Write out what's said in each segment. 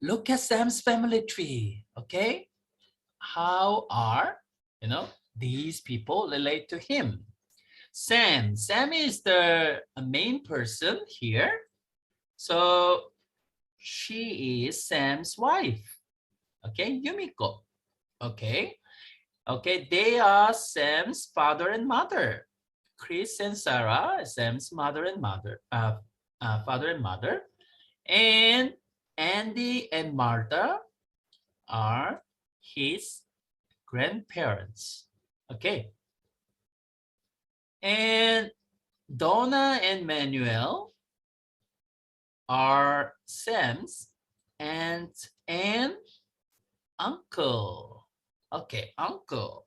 look at Sam's family tree. Okay, how are these people relate to him? Sam is the main person here. So she is Sam's wife. Okay, Yumiko. Okay. Okay, they are Sam's father and mother. Chris and Sarah, Sam's father and mother. And Andy and Martha are his grandparents. Okay. And Donna and Manuel are Sam's aunt and uncle. Okay, uncle.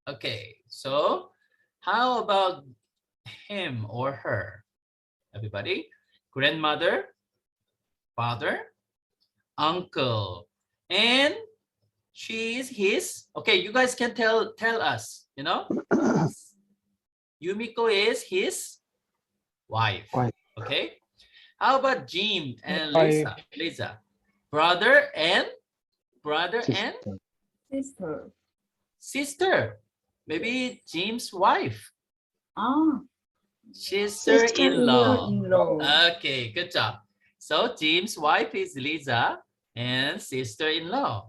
Okay, so how about him or her? Everybody? Grandmother, father, uncle. And she is his. Okay, you guys can tell us, Yumiko is his wife. Okay. How about Jim and Lisa? Brother and sister. Maybe Jim's wife. Sister-in-law. Okay, good job. So Jim's wife is Lisa and sister-in-law.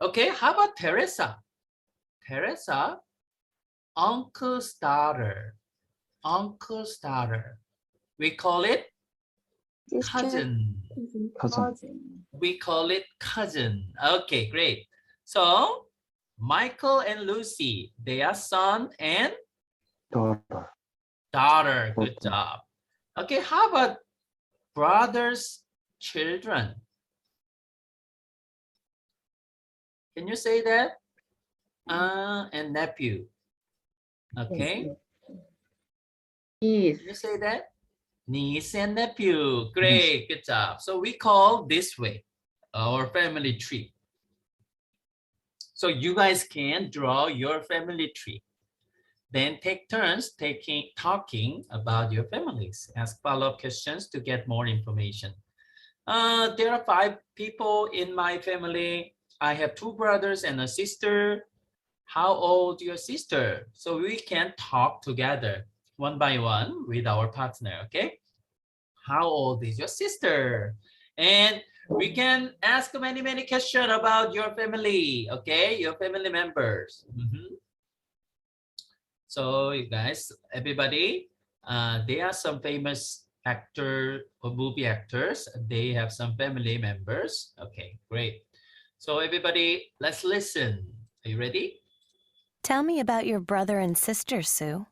Okay, how about Teresa? Teresa, uncle's daughter. Uncle's daughter. We call it cousin. We call it cousin. Okay, great. So Michael and Lucy, they are son and daughter. Good job. Okay, how about brothers' children? Can you say that? And nephew. Okay. Can you say that? Niece and nephew. Great, good job. So we call this way our family tree. So you guys can draw your family tree. Then take turns talking about your families. Ask follow-up questions to get more information. There are 5 people in my family. I have 2 brothers and a sister. How old is your sister? So we can talk together one by one with our partner, okay? How old is your sister? And we can ask many questions about your family, okay? Your family members. So you guys, everybody, there are some famous actor or movie actors. They have some family members. Okay, great. So everybody, let's listen. Are you ready? Tell me about your brother and sister, Sue.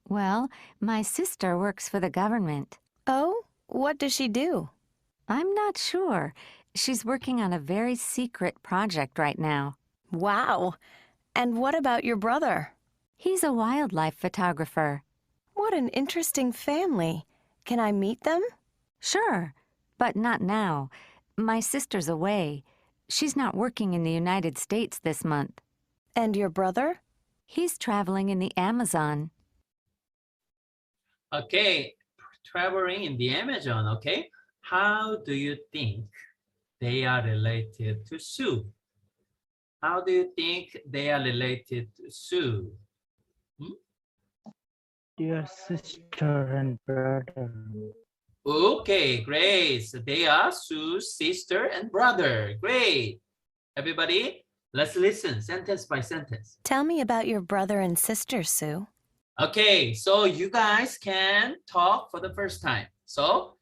Well, my sister works for the government. Oh, what does she do? I'm not sure. She's working on a very secret project right now. Wow. And what about your brother? He's a wildlife photographer. What an interesting family. Can I meet them? Sure, but not now. My sister's away. She's not working in the United States this month. And your brother? He's traveling in the Amazon. Okay, traveling in the Amazon, okay? How do you think they are related to Sue? How do you think they are related to Sue? Dear sister and brother. Okay, great. So they are Sue's sister and brother. Great. Everybody, let's listen sentence by sentence. Tell me about your brother and sister, Sue. Okay, so you guys can talk for the first time. So,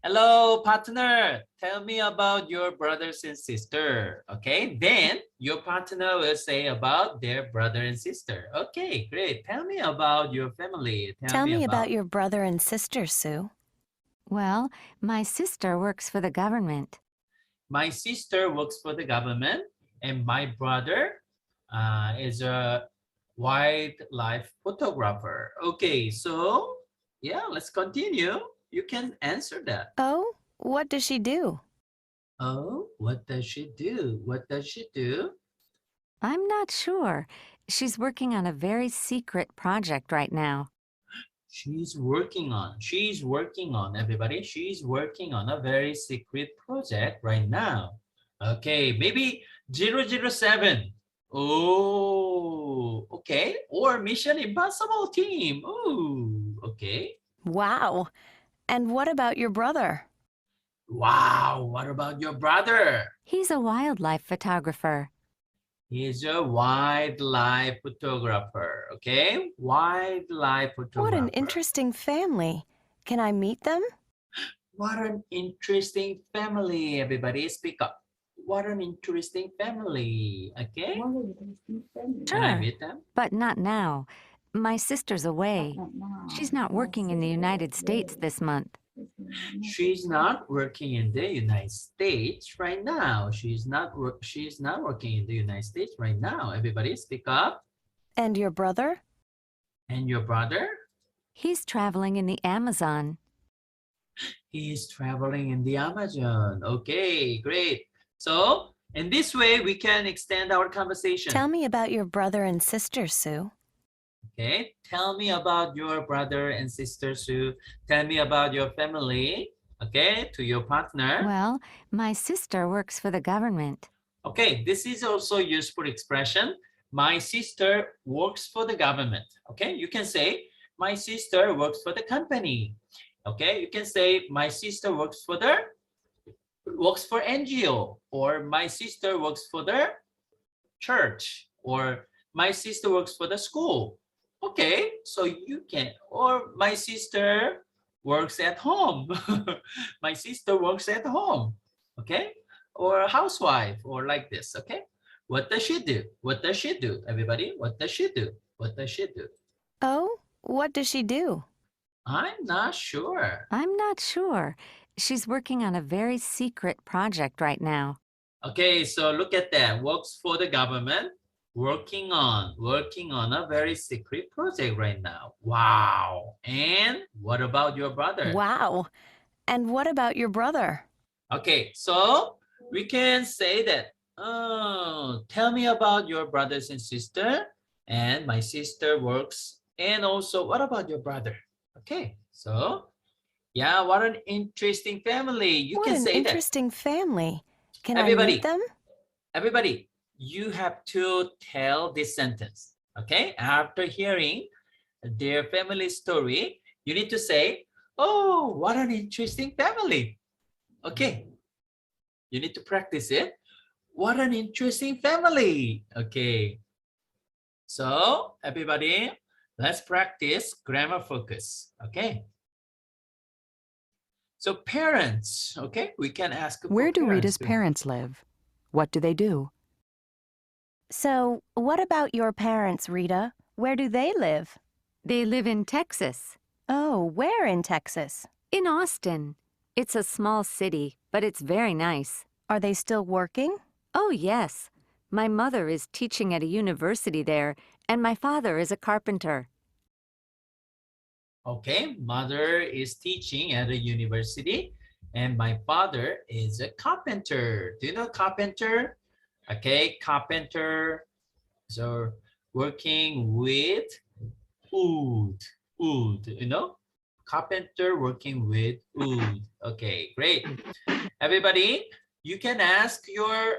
hello, partner. Tell me about your brothers and sister. Okay, then your partner will say about their brother and sister. Okay, great. Tell me about your family. Tell me about your brother and sister, Sue. Well, my sister works for the government. My sister works for the government, and my brother is a wildlife photographer. Okay, so yeah, let's continue. You can answer that. Oh, what does she do? Oh, what does she do? What does she do? I'm not sure. She's working on a very secret project right now. She's working on, everybody. She's working on a very secret project right now. Okay, maybe 007. Oh, okay. Or Mission Impossible team. Oh, okay. Wow. And what about your brother? Wow, what about your brother? He's a wildlife photographer. He's a wildlife photographer, okay? Wildlife photographer. What an interesting family. Can I meet them? What an interesting family, everybody. Speak up. What an interesting family, okay? Can I Sure, meet them? but not now. My sister's away. She's not working in the United States this month. She's not working in the United States right now. She's not working in the United States right now. Everybody speak up. And your brother? And your brother? He's traveling in the Amazon. He's traveling in the Amazon. Okay, great. So in this way, we can extend our conversation. Tell me about your brother and sister, Sue. Okay, tell me about your brother and sister, Sue. Tell me about your family, okay, to your partner. Well, my sister works for the government. Okay, this is also a useful expression. My sister works for the government. Okay, you can say, my sister works for the company. Okay, you can say, my sister works for NGO, or my sister works for the church, or my sister works for the school. Okay, so you can, or my sister works at home. My sister works at home, okay? Or a housewife, or like this, okay? What does she do? What does she do, everybody? What does she do? What does she do? Oh, what does she do? I'm not sure. I'm not sure. She's working on a very secret project right now. Okay, so look at that. Works for the government. Working on a very secret project right now. Wow. And what about your brother? Wow. And what about your brother? Okay, so we can say that, oh, tell me about your brothers and sister. And my sister works. And also, what about your brother? Okay, so yeah, what an interesting family. You What can an say interesting family. Can I Everybody. meet them? Everybody, you have to tell this sentence, okay? After hearing their family story, you need to say, oh, what an interesting family. Okay, you need to practice it. What an interesting family. Okay, so everybody, let's practice grammar focus, okay? So parents, okay, we can ask. Where do Rita's too. parents live? What do they do? So, what about your parents, Rita? Where do they live? They live in Texas. Oh, where in Texas? In Austin. It's a small city, but it's very nice. Are they still working? Oh, yes. My mother is teaching at a university there, and my father is a carpenter. Okay, mother is teaching at a university and my father is a carpenter. Do you know carpenter? Okay, carpenter. So working with wood, you know? Carpenter working with wood. Okay, great. Everybody, you can ask your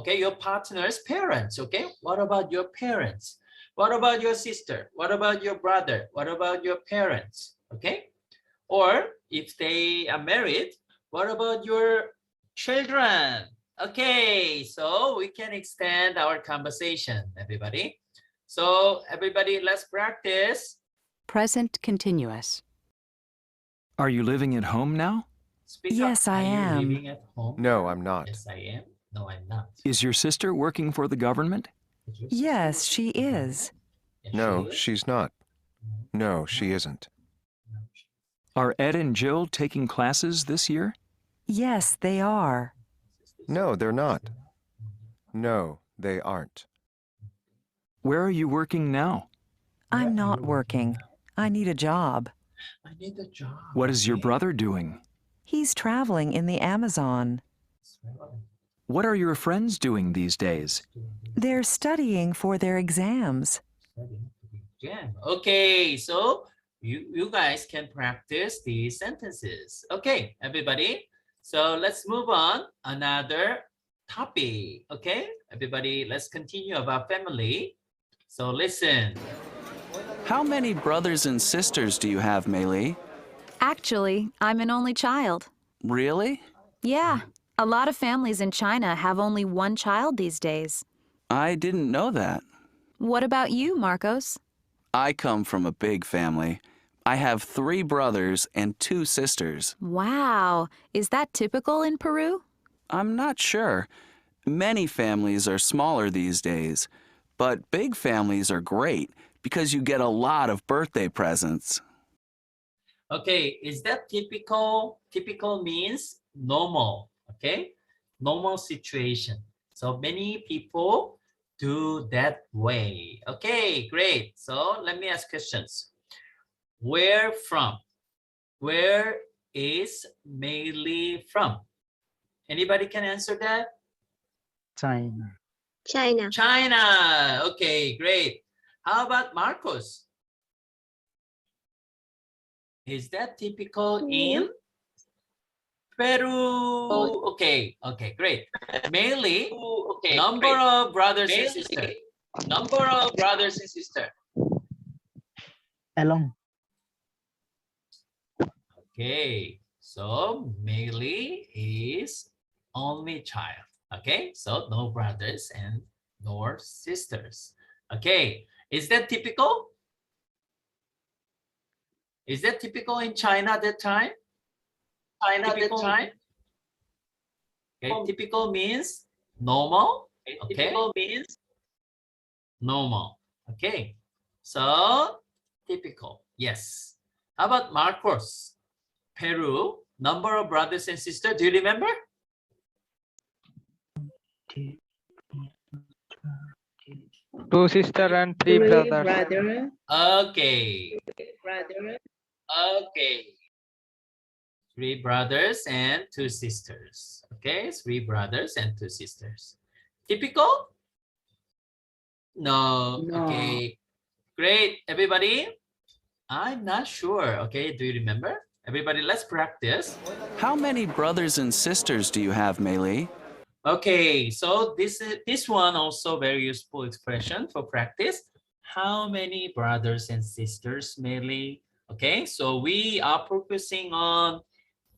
your partner's parents, okay? What about your parents? What about your sister? What about your brother? What about your parents? Okay? Or if they are married, what about your children? Okay, so we can extend our conversation, everybody. So everybody, let's practice. Present continuous. Are you living at home now? Speak Yes, up. I Are you am. living at home? No, I'm not. Yes, I am. No, I'm not. Is your sister working for the government? Is your Yes, sister she working? is. Yes, No, she is. she's not. No, she isn't. No, Are Ed and Jill taking classes this year? Yes, they are. No, they're not. No, they aren't. Where are you working now? I'm not working. I need a job. I need a job. What is your okay? brother doing? He's traveling in the Amazon. What are your friends doing these days? They're studying for their exams. Okay, so you guys can practice these sentences. Okay, everybody. So let's move on another topic. Okay, everybody, let's continue about family. So listen. How many brothers and sisters do you have, Meili? Actually, I'm an only child. Really? Yeah, a lot of families in China have only one child these days. I didn't know that. What about you, Marcos? I come from a big family. I have 3 brothers and 2 sisters. Wow, is that typical in Peru? I'm not sure. Many families are smaller these days, but big families are great because you get a lot of birthday presents. Okay, is that typical? Typical means normal, okay? Normal situation. So many people do that way. Okay, great. So let me ask questions. Where from? Where is Meili from? Anybody can answer that? China. China. China. Okay, great. How about Marcos? Is that typical in Peru? Okay, okay, great. Meili, number of brothers and sisters. Number of brothers and sisters. Along. Okay, so Meili is only child. Okay, so no brothers and no sisters. Okay, is that typical? Is that typical in China at that time? China at that time? Okay, typical means normal. Okay, typical means normal. Okay, so typical, yes. How about Marcos? Peru, number of brothers and sisters, do you remember? Two sisters and three brothers. Okay. Okay. 3 brothers and 2 sisters. Okay, 3 brothers and 2 sisters. Typical? No. Okay. Great, everybody. I'm not sure. Okay, do you remember? Everybody, let's practice. How many brothers and sisters do you have, Meili? Okay, so this one also very useful expression for practice. How many brothers and sisters, Meili? Okay, so we are focusing on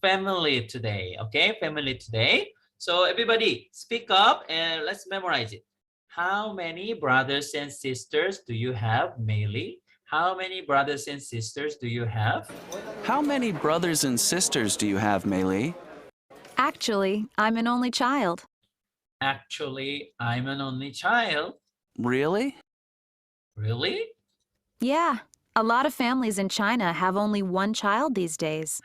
family today. Okay, family today. So everybody speak up and let's memorize it. How many brothers and sisters do you have, Meili? How many brothers and sisters do you have? How many brothers and sisters do you have, Meili? Actually, I'm an only child. Actually, I'm an only child. Really? Really? Yeah, a lot of families in China have only one child these days.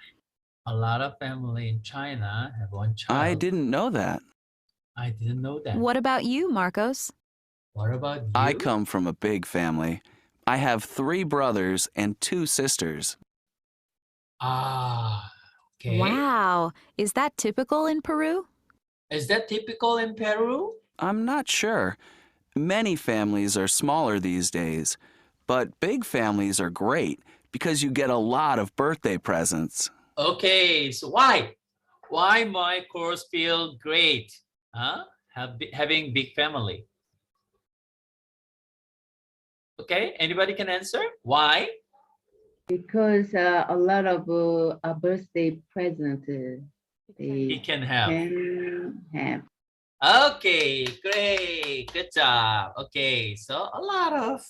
A lot of family in China have one child. I didn't know that. I didn't know that. What about you, Marcos? What about you? I come from a big family. I have 3 brothers and 2 sisters. Ah, okay. Wow, is that typical in Peru? Is that typical in Peru? I'm not sure. Many families are smaller these days, but big families are great because you get a lot of birthday presents. Okay, so why? Why my course feel great? Huh? Having big family. Okay, anybody can answer? Why? Because a lot of birthday presents He they can have. can have. Okay, great. Good job. Okay, so a lot of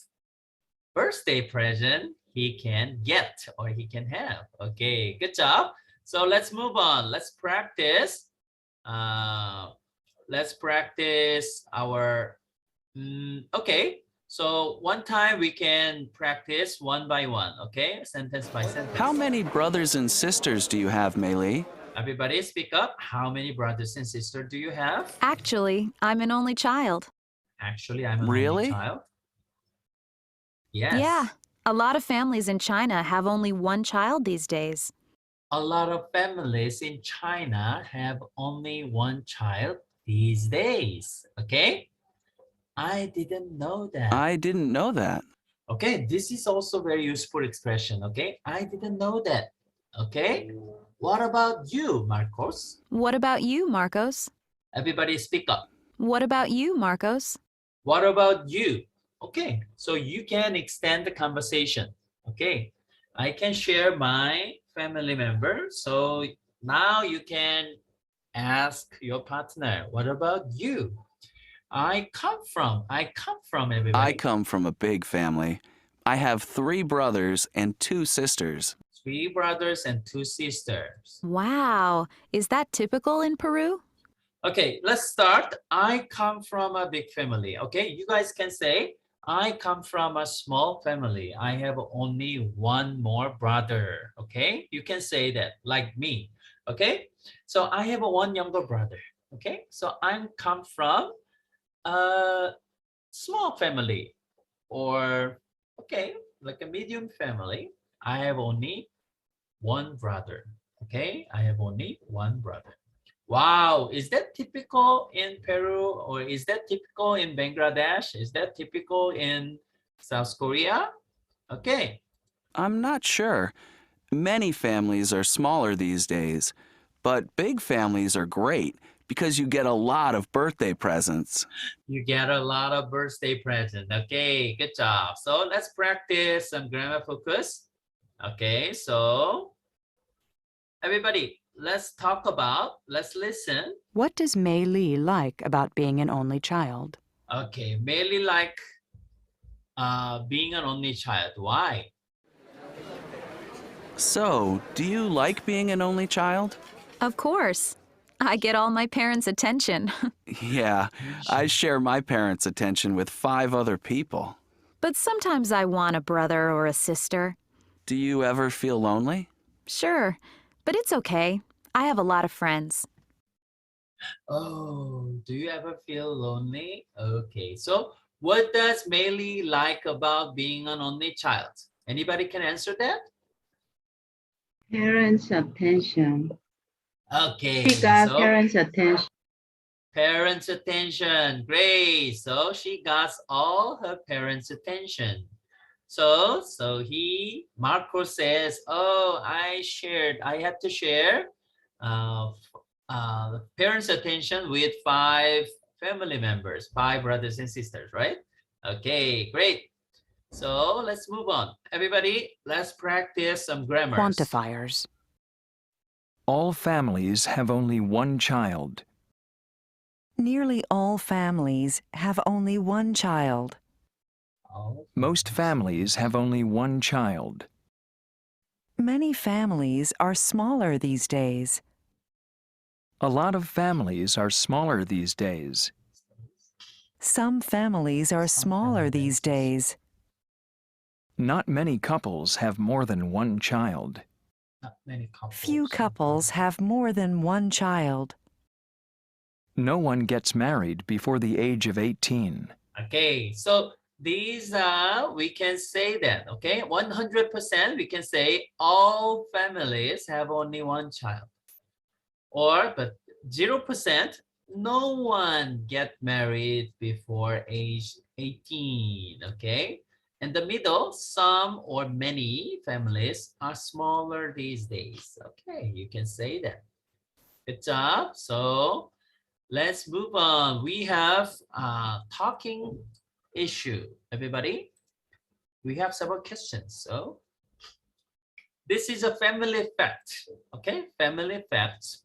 birthday present he can get or he can have. Okay, good job. So let's move on. Let's practice. Let's practice our. Okay. So one time we can practice one by one. Okay, sentence by sentence. How many brothers and sisters do you have, Meili? Everybody speak up. How many brothers and sisters do you have? Actually, I'm an only child. Actually, I'm an Really? only child. Yes. Yeah, a lot of families in China have only one child these days. A lot of families in China have only one child these days. Okay? I didn't know that. I didn't know that. Okay, this is also very useful expression. Okay, I didn't know that. Okay, what about you, Marcos? What about you, Marcos? Everybody speak up. What about you, Marcos? What about you? Okay, so you can extend the conversation. Okay, I can share my family member. So now you can ask your partner, what about you? I come from everybody. I come from a big family. I have 3 brothers and 2 sisters. 3 brothers and 2 sisters. Wow, is that typical in Peru? Okay, let's start. I come from a big family. Okay, you guys can say, I come from a small family. I have only one more brother. Okay, you can say that like me. Okay, so I have one younger brother. Okay, so I come from a small family or, okay, like a medium family. I have only one brother. Okay, I have only one brother. Wow, is that typical in Peru or is that typical in Bangladesh? Is that typical in South Korea? Okay, I'm not sure. Many families are smaller these days, but big families are great because you get a lot of birthday presents. you get a lot of birthday present. Okay, good job. So let's practice some grammar focus. Okay, so everybody, let's listen. What does Mei Li like about being an only child? Okay, mainly like being an only child. Why? So, do you like being an only child? Of course. I get all my parents' attention. Yeah, I share my parents' attention with 5 other people. But sometimes I want a brother or a sister. Do you ever feel lonely? Sure, but it's okay. I have a lot of friends. Oh, do you ever feel lonely? Okay, so what does Meili like about being an only child? Anybody can answer that? Parents' attention. Okay, She got so parents' attention. parents' attention. Great. So she got all her parents' attention. So Marco says, oh, I have to share parents' attention with 5 family members, 5 brothers and sisters, right? Okay, great. So let's move on. Everybody, let's practice some grammars. Quantifiers. All families have only one child. Nearly all families have only one child. Most families have only one child. Many families are smaller these days. A lot of families are smaller these days. Some families are smaller these days. Not many couples have more than one child. Not many couples. Few couples have more than one child. No one gets married before the age of 18. Okay, so these we can say that, okay, 100% we can say all families have only one child, or but 0% no one get married before age 18. Okay, in the middle, some or many families are smaller these days. Okay, you can say that. Good job. So let's move on. We have talking issue. Everybody, we have several questions. So this is a family fact. Okay, family facts.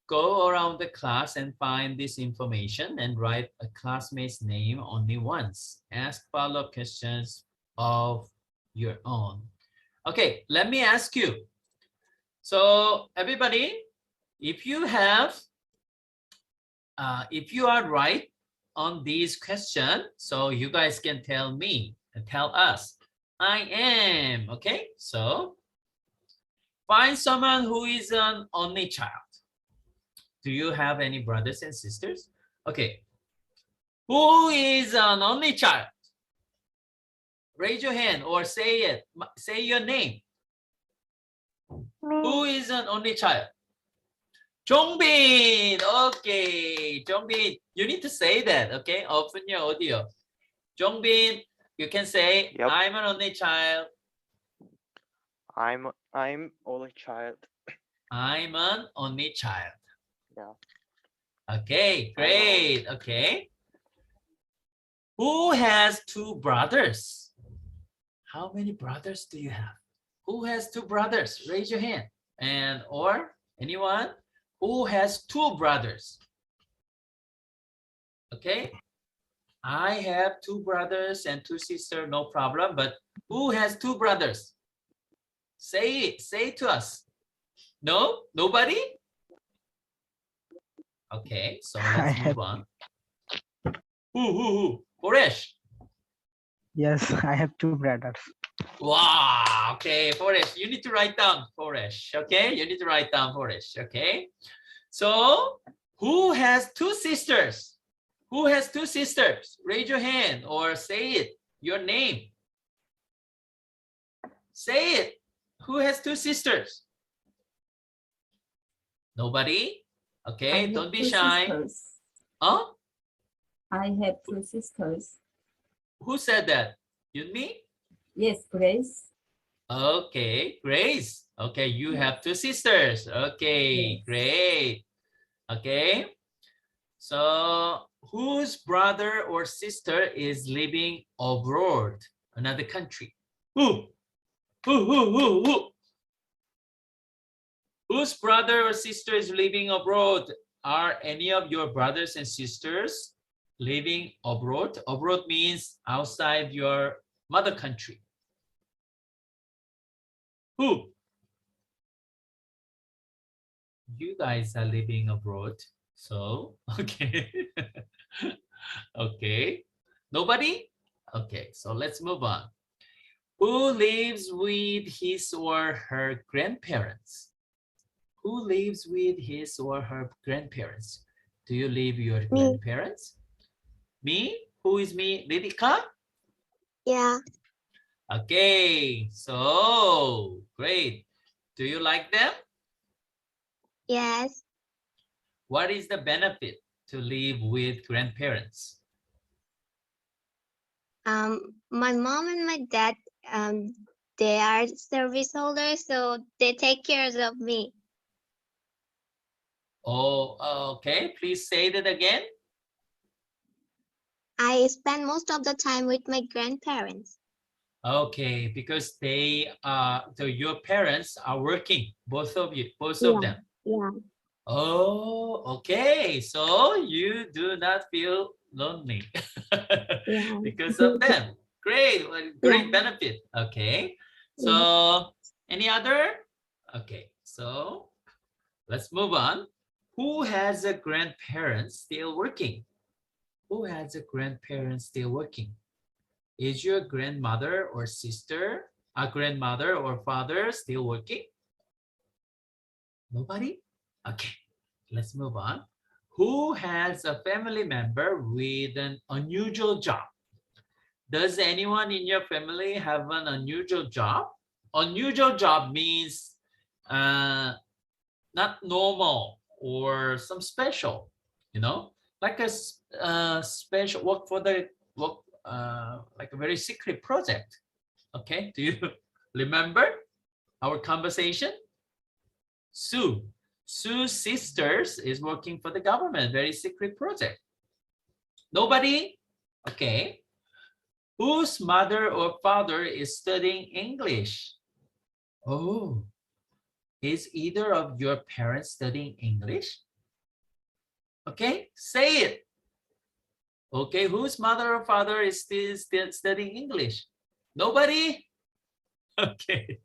Go around the class and find this information and write a classmate's name only once. Ask follow-up questions of your own. Okay, let me ask you. So everybody, if you are right on these questions, so you guys can tell me and tell us, I am. Okay, so find someone who is an only child. Do you have any brothers and sisters? Okay, who is an only child? Raise your hand or say it. Say your name. Who is an only child? Jongbin. Okay, Jongbin, you need to say that. Okay, open your audio. Jongbin, You can say, Yep. I'm an only child. I'm only child. I'm an only child. Yeah. Okay, great. Okay. Who has two brothers? How many brothers do you have? Who has two brothers? Raise your hand. And or anyone who has two brothers? Okay. I have two brothers and two sisters, no problem. But who has two brothers? Say it. Say it to us. No? Nobody? Okay, so I let's have, move on. Who? Koresh. yes, I have two brothers. Wow. Okay, Foresh, you need to write down Foresh. Okay, you need to write down Foresh. Okay. So, who has two sisters? Who has two sisters? Raise your hand or say it. Your name. Say it. Who has two sisters? Nobody? Okay, don't be shy. Huh? I have two sisters. Who said that? You, me? Yes, Grace. Okay, Grace. Okay, you have two sisters. Okay, Yes. great. Okay. So, whose brother or sister is living abroad, another country? Who? Who? Whose brother or sister is living abroad? Are any of your brothers and sisters living abroad? Abroad means outside your mother country. Who? You guys are living abroad. So, okay. Okay. Nobody? Okay, so let's move on. Who lives with his or her grandparents? Who lives with his or her grandparents? Do you live with your grandparents? Me? Who is me? Lidika? Yeah. Okay, so great. Do you like them? Yes. What is the benefit to live with grandparents? My mom and my dad, they are service holders, so they take care of me. Oh, okay. Please say that again. I spend most of the time with my grandparents. Okay, because so your parents are working, both of you, both Yeah. of them. Yeah. Oh, okay. So you do not feel lonely Yeah. because of them. Great, great benefit. Okay. So any other? Okay, so let's move on. Who has a grandparent still working? Who has a grandparent still working? Is your grandmother or sister, a grandmother or father still working? Nobody? Okay, let's move on. Who has a family member with an unusual job? Does anyone in your family have an unusual job? Unusual job means not normal or some special, you know, like a special work for the work, like a very secret project. Okay, do you remember our conversation? Sue's sisters is working for the government, very secret project. Nobody? Okay. Whose mother or father is studying English? Oh, is either of your parents studying English? Okay, say it. Okay, whose mother or father is still studying English? Nobody? Okay.